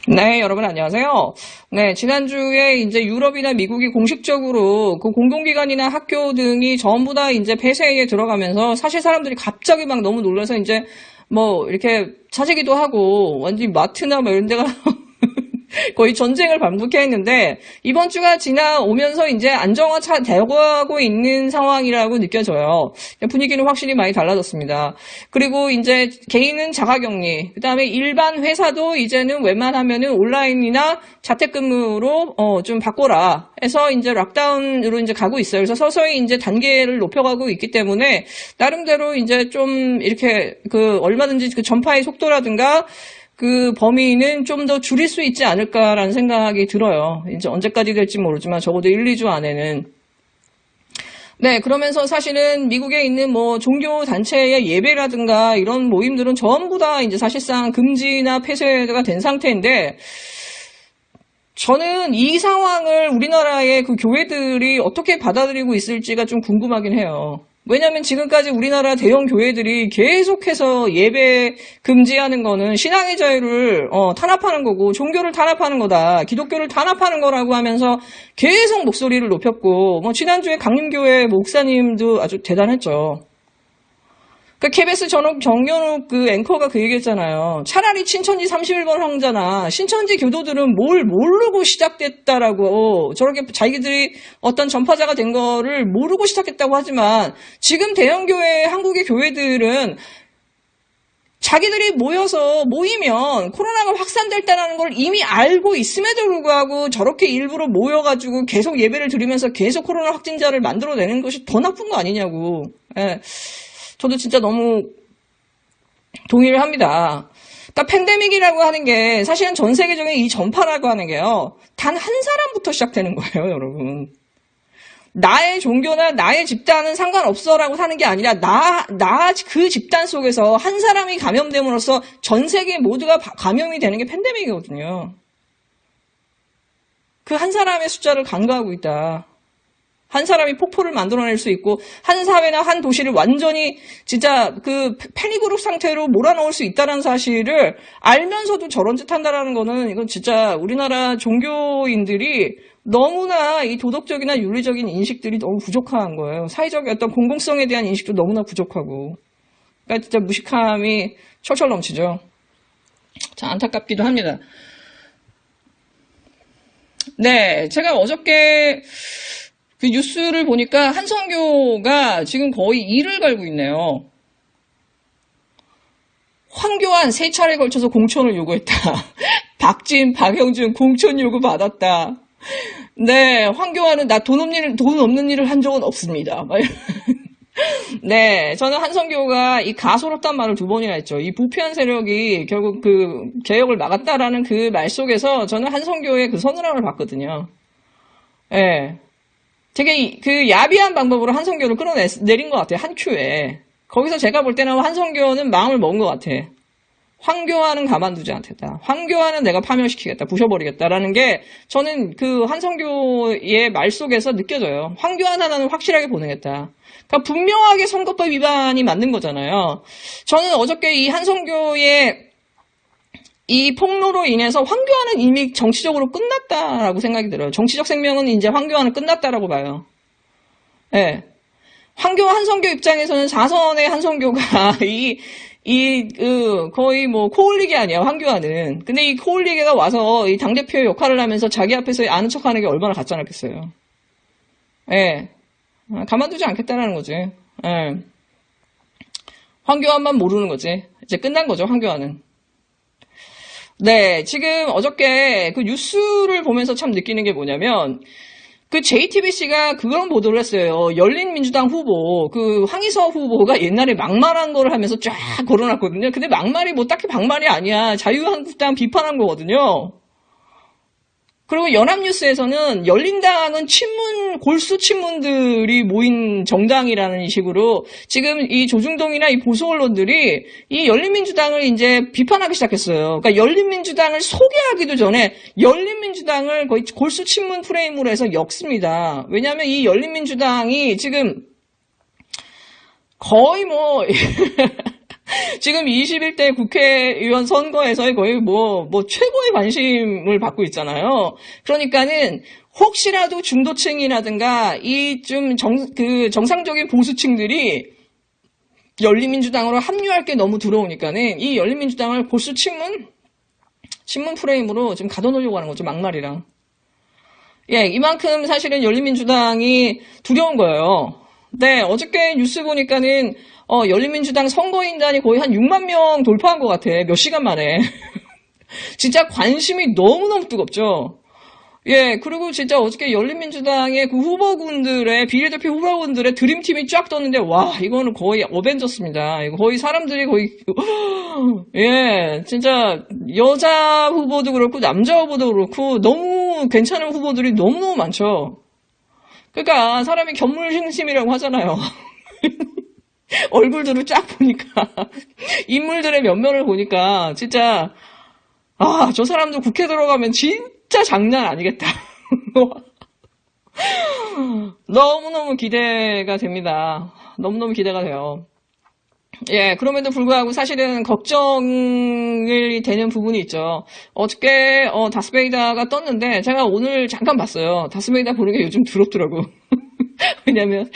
네, 여러분 안녕하세요. 네, 지난주에 이제 유럽이나 미국이 공식적으로 그 공공기관이나 학교 등이 전부 다 이제 폐쇄에 들어가면서 사실 사람들이 갑자기 막 너무 놀라서 이제 뭐 이렇게 찾으기도 하고 완전히 마트나 뭐 이런 데가 거의 전쟁을 반복해야 했는데 이번 주가 지나오면서 이제 안정화 되고 있는 상황이라고 느껴져요. 분위기는 확실히 많이 달라졌습니다. 그리고 이제 개인은 자가격리, 그다음에 일반 회사도 이제는 웬만하면은 온라인이나 자택근무로 좀 바꿔라 해서 이제 락다운으로 이제 가고 있어요. 그래서 서서히 이제 단계를 높여가고 있기 때문에 나름대로 이제 좀 이렇게 그 얼마든지 그 전파의 속도라든가 그 범위는 좀 더 줄일 수 있지 않을까라는 생각이 들어요. 이제 언제까지 될지 모르지만 적어도 1, 2주 안에는. 네, 그러면서 사실은 미국에 있는 뭐 종교 단체의 예배라든가 이런 모임들은 전부 다 이제 사실상 금지나 폐쇄가 된 상태인데 저는 이 상황을 우리나라의 그 교회들이 어떻게 받아들이고 있을지가 좀 궁금하긴 해요. 왜냐하면 지금까지 우리나라 대형 교회들이 계속해서 예배 금지하는 거는 신앙의 자유를 탄압하는 거고 종교를 탄압하는 거다, 기독교를 탄압하는 거라고 하면서 계속 목소리를 높였고, 뭐 지난주에 강림교회 목사님도 아주 대단했죠. 그 KBS 정연욱 그 앵커가 그 얘기했잖아요. 차라리 친천지 31번 황자나 신천지 교도들은 뭘 모르고 시작됐다라고, 저렇게 자기들이 어떤 전파자가 된 거를 모르고 시작했다고 하지만 지금 대형교회, 한국의 교회들은 자기들이 모이면 코로나가 확산될다라는 걸 이미 알고 있음에도 불구하고 저렇게 일부러 모여가지고 계속 예배를 드리면서 계속 코로나 확진자를 만들어내는 것이 더 나쁜 거 아니냐고. 예. 저도 진짜 너무 동의를 합니다. 그러니까 팬데믹이라고 하는 게 사실은 전 세계적인 이 전파라고 하는 게요, 단 한 사람부터 시작되는 거예요, 여러분. 나의 종교나 나의 집단은 상관없어라고 사는 게 아니라 그 집단 속에서 한 사람이 감염됨으로써 전 세계 모두가 감염이 되는 게 팬데믹이거든요. 그 한 사람의 숫자를 간과하고 있다. 한 사람이 폭포를 만들어낼 수 있고 한 사회나 한 도시를 완전히 진짜 그 패닉그룹 상태로 몰아넣을 수 있다는 사실을 알면서도 저런 짓 한다라는 거는, 이건 진짜 우리나라 종교인들이 너무나 이 도덕적이나 윤리적인 인식들이 너무 부족한 거예요. 사회적인 어떤 공공성에 대한 인식도 너무나 부족하고. 그러니까 진짜 무식함이 철철 넘치죠. 참 안타깝기도 합니다. 네, 제가 어저께 그 뉴스를 보니까 한성교가 지금 거의 이를 갈고 있네요. 황교안 3차례 걸쳐서 공천을 요구했다. 박진, 박영준 공천 요구 받았다. 네, 황교안은 나 돈 없는 일을 한 적은 없습니다. 네, 저는 한성교가 이 가소롭단 말을 2번이나 했죠. 이 부패한 세력이 결국 그 개혁을 막았다라는 그 말 속에서 저는 한성교의 그 서늘함을 봤거든요. 네. 되게 그 야비한 방법으로 한성교를 끌어내린 것 같아요. 한 큐에. 거기서 제가 볼 때는 한성교는 마음을 먹은 것 같아. 황교안은 가만두지 않겠다. 황교안은 내가 파멸시키겠다. 부셔버리겠다라는 게 저는 그 한성교의 말 속에서 느껴져요. 황교안 하나는 확실하게 보내겠다. 그러니까 분명하게 선거법 위반이 맞는 거잖아요. 저는 어저께 이 한성교의 이 폭로로 인해서 황교안은 이미 정치적으로 끝났다라고 생각이 들어요. 정치적 생명은 이제 황교안은 끝났다라고 봐요. 예. 네. 한성교 입장에서는 4선의 한성교가 거의 뭐 코올리기 아니야, 황교안은. 근데 이 코올리기가 와서 이 당대표의 역할을 하면서 자기 앞에서 아는 척 하는 게 얼마나 가짜 않겠어요. 예. 네. 가만두지 않겠다라는 거지. 예. 네. 황교안만 모르는 거지. 이제 끝난 거죠, 황교안은. 네, 지금 어저께 그 뉴스를 보면서 참 느끼는 게 뭐냐면, 그 JTBC가 그런 보도를 했어요. 열린민주당 후보, 그 황희서 후보가 옛날에 막말한 거를 하면서 쫙 걸어놨거든요. 근데 막말이 뭐 딱히 막말이 아니야. 자유한국당 비판한 거거든요. 그리고 연합뉴스에서는 열린당은 골수 친문들이 모인 정당이라는 식으로 지금 이 조중동이나 이 보수 언론들이 이 열린민주당을 이제 비판하기 시작했어요. 그러니까 열린민주당을 소개하기도 전에 열린민주당을 거의 골수 친문 프레임으로 해서 엮습니다. 왜냐하면 이 열린민주당이 지금 거의 뭐 지금 21대 국회의원 선거에서의 거의 최고의 관심을 받고 있잖아요. 그러니까는 혹시라도 중도층이라든가 이 좀 정상적인 보수층들이 열린민주당으로 합류할 게 너무 들어오니까는 이 열린민주당을 보수 친문 프레임으로 좀 가둬놓으려고 하는 거죠, 막말이랑. 예, 이만큼 사실은 열린민주당이 두려운 거예요. 네, 어저께 뉴스 보니까는 열린민주당 선거인단이 거의 한 6만 명 돌파한 것 같아. 몇 시간 만에. 진짜 관심이 너무너무 뜨겁죠. 예, 그리고 진짜 어저께 열린민주당의 그 비례대표 후보군들의 드림팀이 쫙 떴는데, 와, 이거는 거의 어벤져스입니다. 이거 거의 사람들이 예, 진짜 여자 후보도 그렇고, 남자 후보도 그렇고, 너무 괜찮은 후보들이 너무너무 많죠. 그러니까 사람이 견물심심이라고 하잖아요. 얼굴들을 쫙 보니까, 인물들의 면면을 보니까, 진짜, 저 사람들 국회 들어가면 진짜 장난 아니겠다. 너무너무 기대가 됩니다. 너무너무 기대가 돼요. 예, 그럼에도 불구하고 사실은 걱정이 되는 부분이 있죠. 어저께, 다스베이다가 떴는데, 제가 오늘 잠깐 봤어요. 다스베이다 보는 게 요즘 더럽더라고. 왜냐면,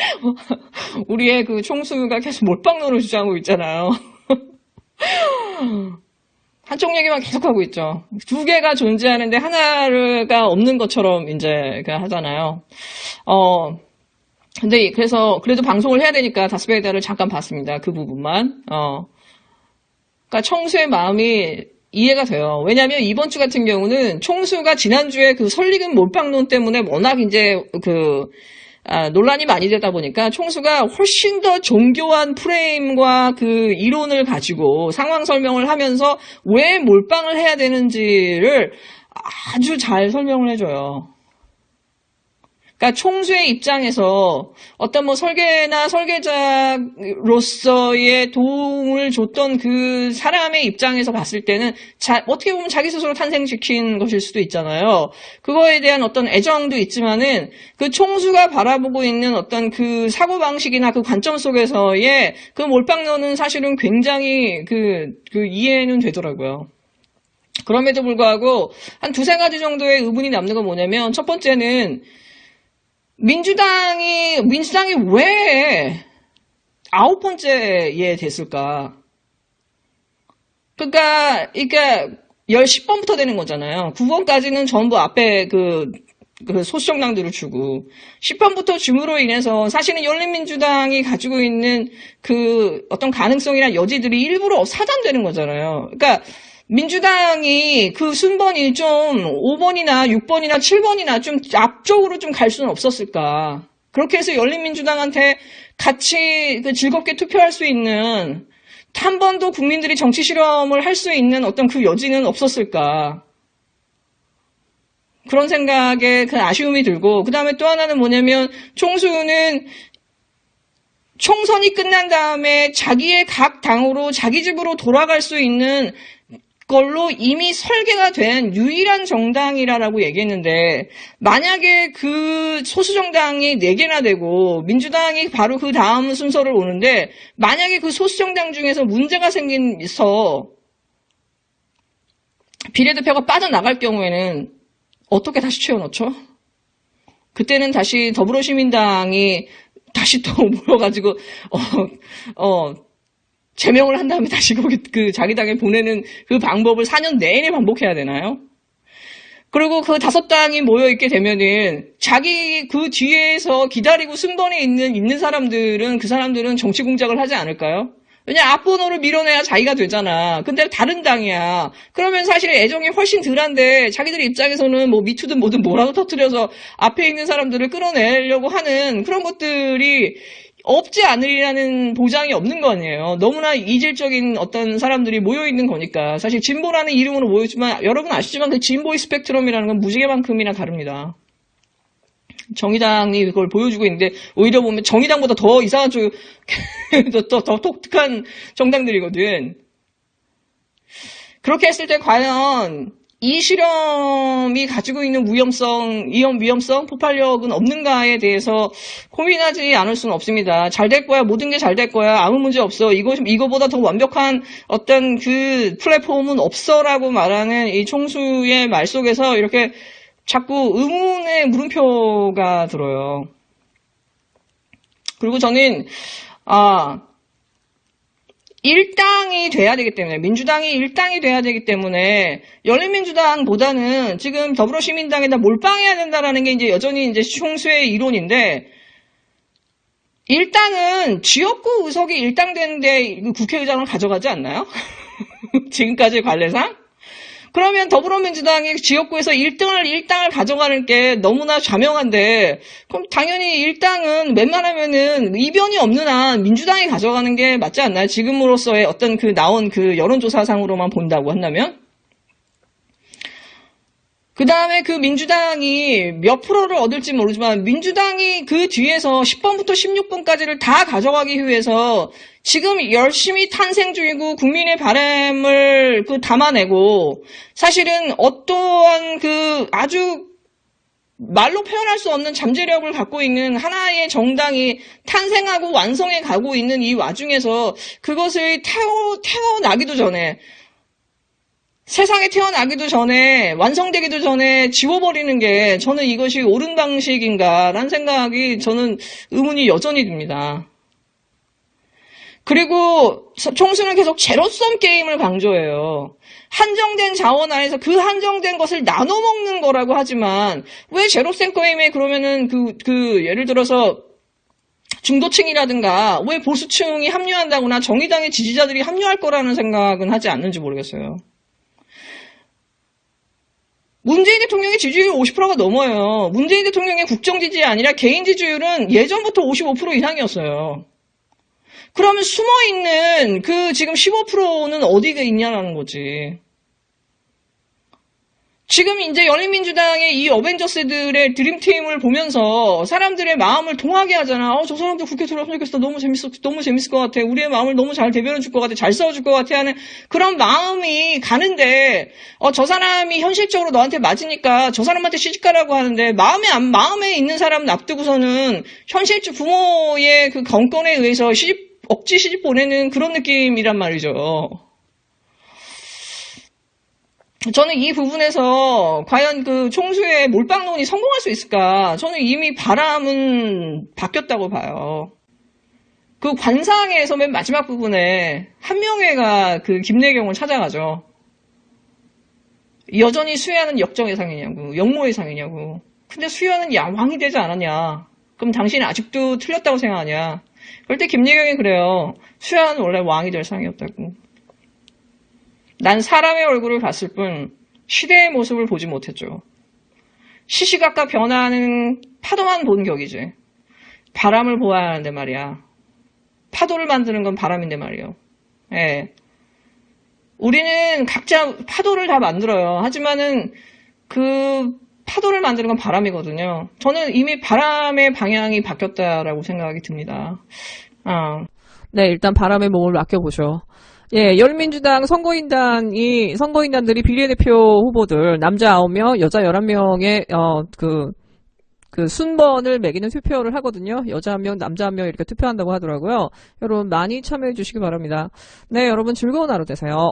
우리의 그 총수가 계속 몰빵론을 주장하고 있잖아요. 한쪽 얘기만 계속하고 있죠. 두 개가 존재하는데 하나가 없는 것처럼 이제 하잖아요. 근데 그래도 방송을 해야 되니까 다스베이다를 잠깐 봤습니다. 그 부분만. 그러니까 총수의 마음이 이해가 돼요. 왜냐하면 이번 주 같은 경우는 총수가 지난주에 그 설리금 몰빵론 때문에 워낙 이제 논란이 많이 되다 보니까 총수가 훨씬 더 정교한 프레임과 그 이론을 가지고 상황 설명을 하면서 왜 몰빵을 해야 되는지를 아주 잘 설명을 해줘요. 그러니까 총수의 입장에서 어떤 설계나 설계자로서의 도움을 줬던 그 사람의 입장에서 봤을 때는 어떻게 보면 자기 스스로 탄생시킨 것일 수도 있잖아요. 그거에 대한 어떤 애정도 있지만은 그 총수가 바라보고 있는 어떤 그 사고방식이나 그 관점 속에서의 그 몰빵론은 사실은 굉장히 이해는 되더라고요. 그럼에도 불구하고 한 두세 가지 정도의 의문이 남는 건 뭐냐면 첫 번째는 민주당이 왜 9번째에 됐을까? 그러니까 10번부터 되는 거잖아요. 9번까지는 전부 앞에 그 소수정당들을 주고 10번부터 줌으로 인해서 사실은 열린민주당이 가지고 있는 그 어떤 가능성이나 여지들이 일부러 사담되는 거잖아요. 그러니까 민주당이 그 순번이 좀 5번이나 6번이나 7번이나 좀 앞쪽으로 좀 갈 수는 없었을까. 그렇게 해서 열린민주당한테 같이 즐겁게 투표할 수 있는 한 번도 국민들이 정치 실험을 할 수 있는 어떤 그 여지는 없었을까. 그런 생각에 그 아쉬움이 들고 그 다음에 또 하나는 뭐냐면 총수는 총선이 끝난 다음에 자기의 각 당으로 자기 집으로 돌아갈 수 있는 걸로 이미 설계가 된 유일한 정당이라고 얘기했는데 만약에 그 소수정당이 4개나 되고 민주당이 바로 그 다음 순서를 오는데 만약에 그 소수정당 중에서 문제가 생겨서 비례대표가 빠져나갈 경우에는 어떻게 다시 채워넣죠? 그때는 다시 더불어시민당이 다시 또 모여가지고 제명을 한 다음에 다시 거기 자기 당에 보내는 그 방법을 4년 내내 반복해야 되나요? 그리고 그 5당이 모여있게 되면은 자기 그 뒤에서 기다리고 순번에 있는 사람들은 그 사람들은 정치 공작을 하지 않을까요? 왜냐 앞번호를 밀어내야 자기가 되잖아. 근데 다른 당이야. 그러면 사실 애정이 훨씬 덜한데 자기들 입장에서는 뭐 미투든 뭐든 뭐라도 터뜨려서 앞에 있는 사람들을 끌어내려고 하는 그런 것들이 없지 않으리라는 보장이 없는 거 아니에요. 너무나 이질적인 어떤 사람들이 모여있는 거니까. 사실 진보라는 이름으로 모여있지만 여러분 아시지만 그 진보의 스펙트럼이라는 건 무지개만큼이나 다릅니다. 정의당이 그걸 보여주고 있는데 오히려 보면 정의당보다 더 이상한 더 독특한 정당들이거든. 그렇게 했을 때 과연 이 실험이 가지고 있는 위험성, 폭발력은 없는가에 대해서 고민하지 않을 수는 없습니다. 잘 될 거야, 모든 게 잘 될 거야, 아무 문제 없어, 이거보다 더 완벽한 어떤 그 플랫폼은 없어라고 말하는 이 총수의 말 속에서 이렇게 자꾸 의문의 물음표가 들어요. 그리고 저는, 일당이 돼야 되기 때문에, 민주당이 일당이 돼야 되기 때문에, 열린민주당보다는 지금 더불어시민당에다 몰빵해야 된다라는 게 이제 여전히 이제 총수의 이론인데, 일당은 지역구 의석이 일당되는데 국회의장을 가져가지 않나요? 지금까지의 관례상? 그러면 더불어민주당이 지역구에서 1당을 가져가는 게 너무나 자명한데, 그럼 당연히 1당은 웬만하면은 이변이 없는 한 민주당이 가져가는 게 맞지 않나요? 지금으로서의 어떤 나온 여론조사상으로만 본다고 한다면? 그 다음에 그 민주당이 몇 프로를 얻을지 모르지만 민주당이 그 뒤에서 10번부터 16번까지를 다 가져가기 위해서 지금 열심히 탄생 중이고 국민의 바람을 담아내고 사실은 어떠한 아주 말로 표현할 수 없는 잠재력을 갖고 있는 하나의 정당이 탄생하고 완성해 가고 있는 이 와중에서 그것을 태어나기도 전에 세상에 태어나기도 전에 완성되기도 전에 지워버리는 게 저는 이것이 옳은 방식인가라는 생각이 저는 의문이 여전히 듭니다. 그리고 총수는 계속 제로섬 게임을 강조해요. 한정된 자원 안에서 그 한정된 것을 나눠 먹는 거라고 하지만 왜 제로섬 게임에 그러면은 예를 들어서 중도층이라든가 왜 보수층이 합류한다거나 정의당의 지지자들이 합류할 거라는 생각은 하지 않는지 모르겠어요. 문재인 대통령의 지지율이 50%가 넘어요. 문재인 대통령의 국정 지지가 아니라 개인 지지율은 예전부터 55% 이상이었어요. 그러면 숨어있는 지금 15%는 어디가 있냐라는 거지. 지금 이제 열린민주당의 이 어벤져스들의 드림팀을 보면서 사람들의 마음을 통하게 하잖아. 저 사람들 국회 들어왔으면 좋겠어. 너무 재밌을 것 같아. 우리의 마음을 너무 잘 대변해 줄 것 같아. 잘 싸워줄 것 같아 하는 그런 마음이 가는데, 저 사람이 현실적으로 너한테 맞으니까 저 사람한테 시집가라고 하는데, 마음에 있는 사람 납두고서는 현실적 부모의 건건에 의해서 억지 시집 보내는 그런 느낌이란 말이죠. 저는 이 부분에서 과연 총수의 몰빵론이 성공할 수 있을까? 저는 이미 바람은 바뀌었다고 봐요. 관상에서 맨 마지막 부분에 한명회가 김내경을 찾아가죠. 여전히 수혜하는 역정의 상이냐고, 역모의 상이냐고. 근데 수혜는 왕이 되지 않았냐? 그럼 당신은 아직도 틀렸다고 생각하냐? 그럴 때 김내경이 그래요. 수혜는 원래 왕이 될 상이었다고. 난 사람의 얼굴을 봤을 뿐 시대의 모습을 보지 못했죠. 시시각각 변화하는 파도만 본 격이지. 바람을 보아야 하는데 말이야. 파도를 만드는 건 바람인데 말이요. 예. 우리는 각자 파도를 다 만들어요. 하지만은 파도를 만드는 건 바람이거든요. 저는 이미 바람의 방향이 바뀌었다라고 생각이 듭니다. 네, 일단 바람의 몸을 맡겨보죠. 예, 열린민주당 선거인단들이 비례대표 후보들, 남자 9명, 여자 11명의, 순번을 매기는 투표를 하거든요. 여자 1명, 남자 1명 이렇게 투표한다고 하더라고요. 여러분 많이 참여해 주시기 바랍니다. 네, 여러분 즐거운 하루 되세요.